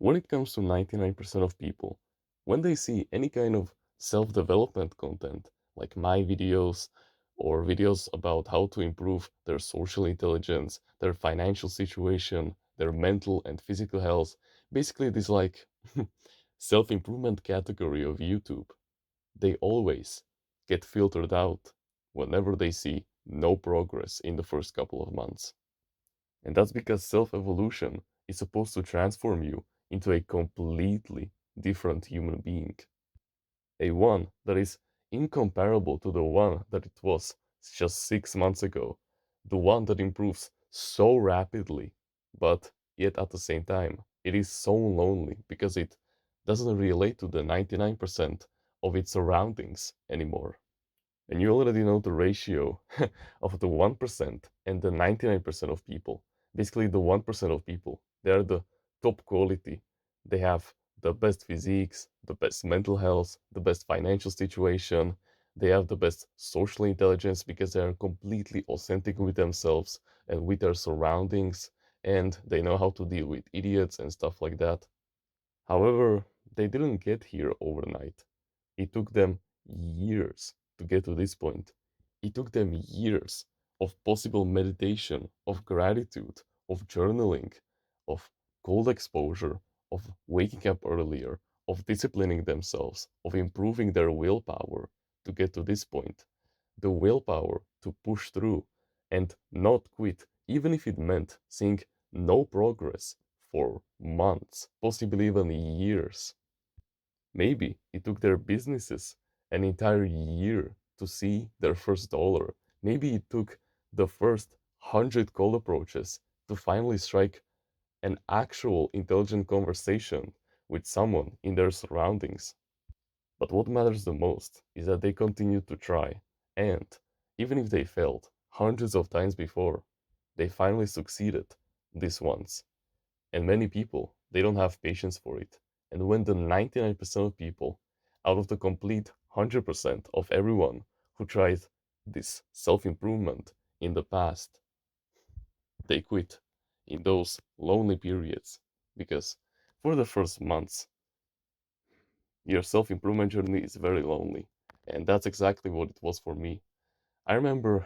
When it comes to 99% of people, when they see any kind of self-development content, like my videos or videos about how to improve their social intelligence, their financial situation, their mental and physical health, basically this like self-improvement category of YouTube, they always get filtered out whenever they see no progress in the first couple of months. And that's because self evolution is supposed to transform you into a completely different human being. A one that is incomparable to the one that it was just 6 months ago. The one that improves so rapidly, but yet at the same time, it is so lonely because it doesn't relate to the 99% of its surroundings anymore. And you already know the ratio of the 1% and the 99% of people. Basically, the 1% of people, they are the top quality. They have the best physiques, the best mental health, the best financial situation. They have the best social intelligence because they are completely authentic with themselves and with their surroundings, and they know how to deal with idiots and stuff like that. However, they didn't get here overnight. It took them years to get to this point. It took them years of possible meditation, of gratitude, of journaling, of cold exposure, of waking up earlier, of disciplining themselves, of improving their willpower to get to this point. The willpower to push through and not quit, even if it meant seeing no progress for months, possibly even years. Maybe it took their businesses an entire year to see their first dollar. Maybe it took the first 100 call approaches to finally strike an actual intelligent conversation with someone in their surroundings. But what matters the most is that they continued to try, and even if they failed hundreds of times before, they finally succeeded this once. And many people, they don't have patience for it. And when the 99% of people, out of the complete 100% of everyone who tried this self improvement in the past, they quit in those lonely periods. Because for the first months, your self improvement journey is very lonely. And that's exactly what it was for me. I remember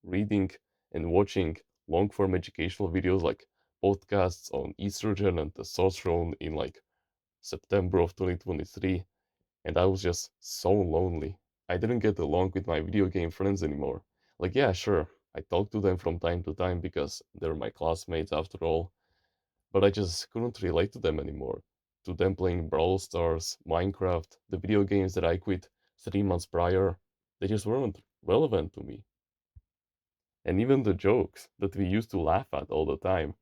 reading and watching long form educational videos like podcasts on estrogen and testosterone in like September of 2023, and I was just so lonely. I didn't get along with my video game friends anymore. Like, yeah, sure, I talk to them from time to time because they're my classmates after all, but I just couldn't relate to them anymore. To them playing Brawl Stars, Minecraft, the video games that I quit 3 months prior, they just weren't relevant to me. And even the jokes that we used to laugh at all the time,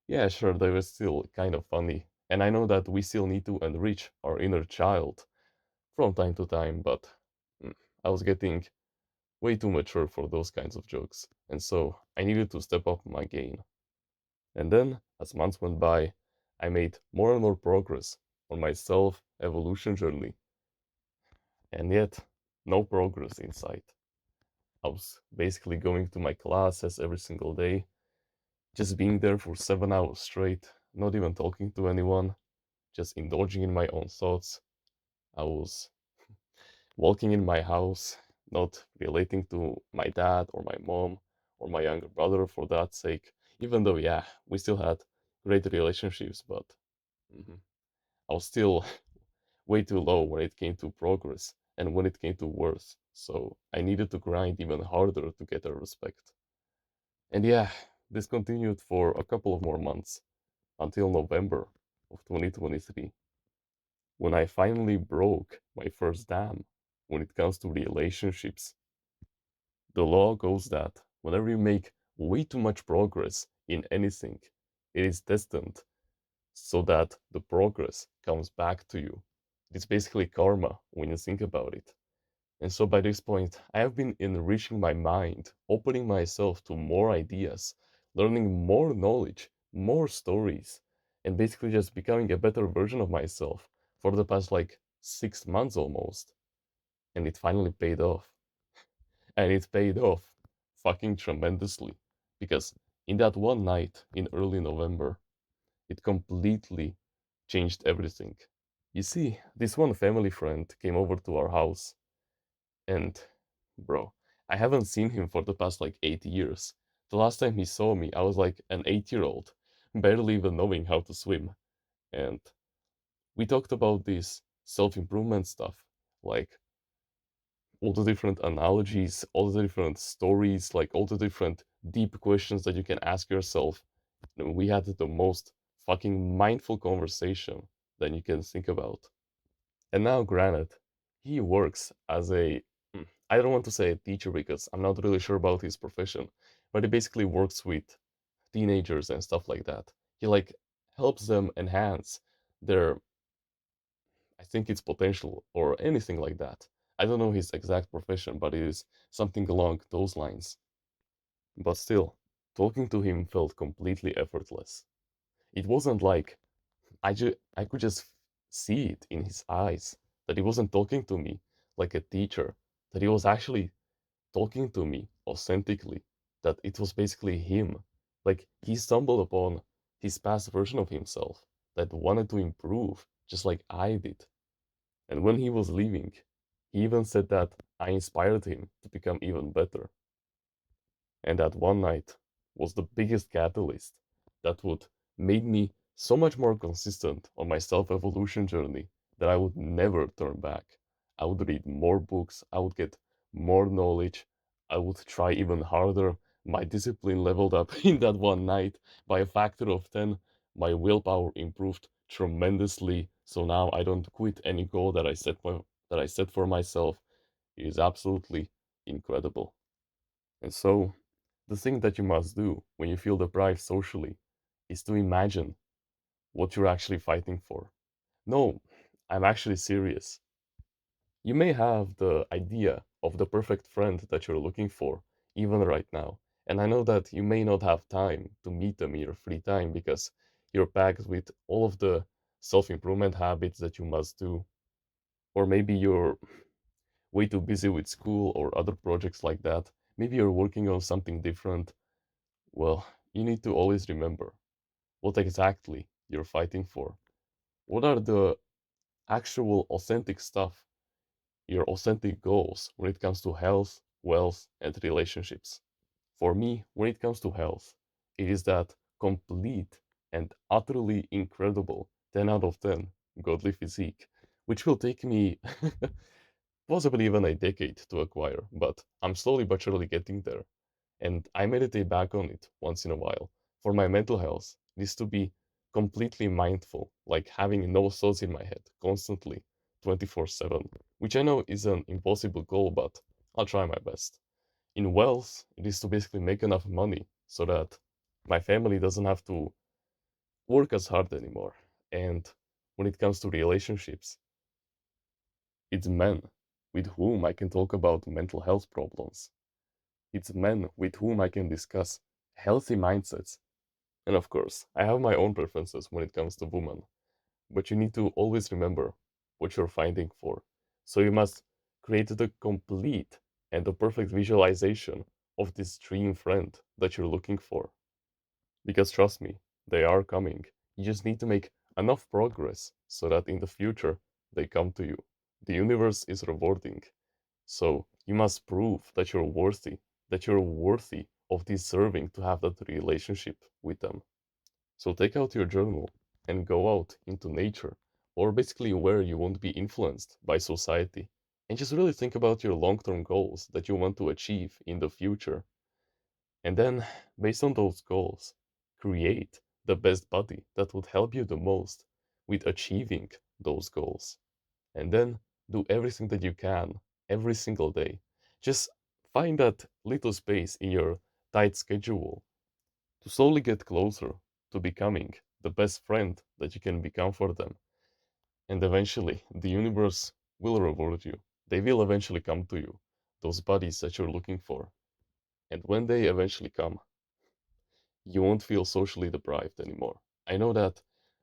yeah, sure, they were still kind of funny. And I know that we still need to enrich our inner child from time to time, but I was getting way too mature for those kinds of jokes. And so I needed to step up my game. And then, as months went by, I made more and more progress on my self evolution journey. And yet, no progress in sight. I was basically going to my classes every single day, just being there for 7 hours straight, not even talking to anyone, just indulging in my own thoughts. I was walking in my house, not relating to my dad or my mom or my younger brother for that sake, even though, yeah, we still had great relationships, but mhm, I was still way too low when it came to progress and when it came to worth. So I needed to grind even harder to get their respect. And yeah, this continued for a couple of more months until November of 2023, when I finally broke my first dam when it comes to relationships. The law goes that whenever you make way too much progress in anything, it is destined so that the progress comes back to you. It's basically karma when you think about it. And so by this point, I have been enriching my mind, opening myself to more ideas, learning more knowledge, more stories, and basically just becoming a better version of myself for the past like 6 months almost. And it finally paid off. And it paid off fucking tremendously. Because in that one night in early November, it completely changed everything. You see, this one family friend came over to our house, and bro, I haven't seen him for the past like 8 years. The last time he saw me, I was like an 8 year old, barely even knowing how to swim. And we talked about this self improvement stuff, like all the different analogies, all the different stories, like all the different deep questions that you can ask yourself. And we had the most fucking mindful conversation that you can think about. And now, granted, he works as I don't want to say a teacher because I'm not really sure about his profession, but he basically works with teenagers and stuff like that. He like helps them enhance their, I think it's potential or anything like that. I don't know his exact profession, but it is something along those lines. But still, talking to him felt completely effortless. It wasn't like I could just see it in his eyes that he wasn't talking to me like a teacher, that he was actually talking to me authentically, that it was basically him. Like he stumbled upon his past version of himself that wanted to improve just like I did. And when he was leaving, he even said that I inspired him to become even better. And that one night was the biggest catalyst that would make me so much more consistent on my self-evolution journey that I would never turn back. I would read more books, I would get more knowledge, I would try even harder. My discipline leveled up in that one night by a factor of 10. My willpower improved tremendously, so now I don't quit any goal that I set for myself. It is absolutely incredible. And so, the thing that you must do when you feel deprived socially is to imagine what you're actually fighting for. No, I'm actually serious. You may have the idea of the perfect friend that you're looking for, even right now. And I know that you may not have time to meet them in your free time because you're packed with all of the self improvement habits that you must do. Or maybe you're way too busy with school or other projects like that. Maybe you're working on something different. Well, you need to always remember what exactly you're fighting for. What are the actual authentic stuff, your authentic goals when it comes to health, wealth, and relationships? For me, when it comes to health, it is that complete and utterly incredible 10 out of 10 godly physique, which will take me possibly even a decade to acquire, but I'm slowly but surely getting there. And I meditate back on it once in a while. For my mental health, it is to be completely mindful, like having no thoughts in my head constantly, 24/7, which I know is an impossible goal, but I'll try my best. In wealth, it is to basically make enough money so that my family doesn't have to work as hard anymore. And when it comes to relationships, it's men with whom I can talk about mental health problems. It's men with whom I can discuss healthy mindsets. And of course, I have my own preferences when it comes to women, but you need to always remember what you're fighting for. So you must create the complete and the perfect visualization of this dream friend that you're looking for. Because trust me, they are coming. You just need to make enough progress so that in the future they come to you. The universe is rewarding. So you must prove that you're worthy of deserving to have that relationship with them. So take out your journal and go out into nature, or basically where you won't be influenced by society, and just really think about your long term goals that you want to achieve in the future. And then, based on those goals, create the best body that would help you the most with achieving those goals. And then do everything that you can every single day. Just find that little space in your tight schedule to slowly get closer to becoming the best friend that you can become for them. And eventually, the universe will reward you. They will eventually come to you, those buddies that you're looking for. And when they eventually come, you won't feel socially deprived anymore. I know that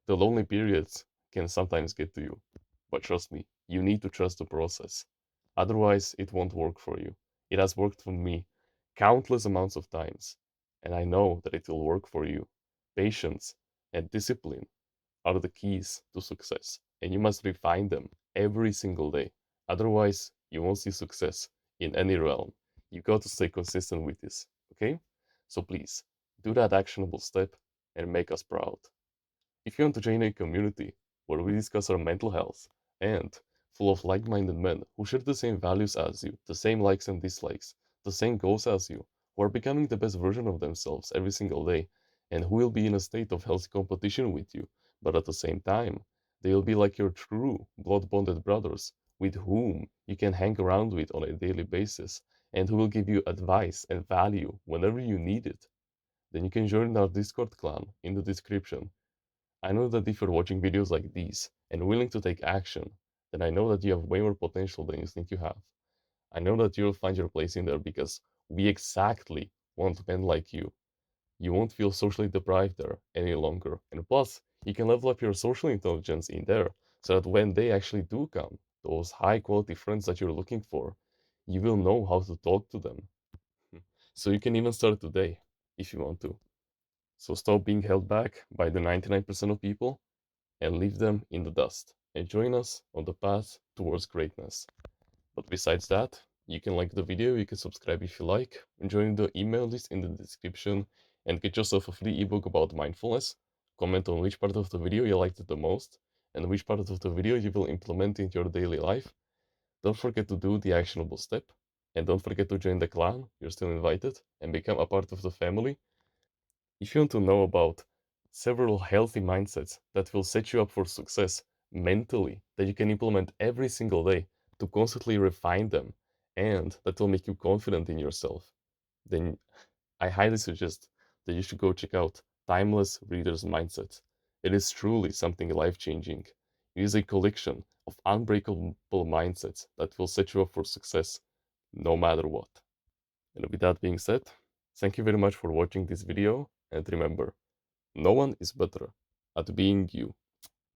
the lonely periods can sometimes get to you, but trust me, you need to trust the process. Otherwise, it won't work for you. It has worked for me countless amounts of times, and I know that it will work for you. Patience and discipline are the keys to success, and you must refine them every single day. Otherwise, you won't see success in any realm. You got to stay consistent with this, okay? So please, do that actionable step and make us proud. If you want to join a community where we discuss our mental health and full of like minded men who share the same values as you, the same likes and dislikes, the same goals as you, who are becoming the best version of themselves every single day, and who will be in a state of healthy competition with you, but at the same time, they will be like your true blood bonded brothers with whom you can hang around with on a daily basis and who will give you advice and value whenever you need it, then you can join our Discord clan in the description. I know that if you're watching videos like these and willing to take action, then I know that you have way more potential than you think you have. I know that you'll find your place in there because we exactly want men like you. You won't feel socially deprived there any longer. And plus, you can level up your social intelligence in there so that when they actually do come, those high quality friends that you're looking for, you will know how to talk to them. So you can even start today if you want to. So stop being held back by the 99% of people and leave them in the dust and join us on the path towards greatness. But besides that, you can like the video, you can subscribe if you like, and join the email list in the description and get yourself a free ebook about mindfulness. Comment on which part of the video you liked it the most and which part of the video you will implement in your daily life. Don't forget to do the actionable step and don't forget to join the clan, you're still invited, and become a part of the family. If you want to know about several healthy mindsets that will set you up for success mentally, that you can implement every single day to constantly refine them, and that will make you confident in yourself, then I highly suggest that you should go check out Timeless Reader's Mindset. It is truly something life changing. It is a collection of unbreakable mindsets that will set you up for success no matter what. And with that being said, thank you very much for watching this video, and remember, no one is better at being you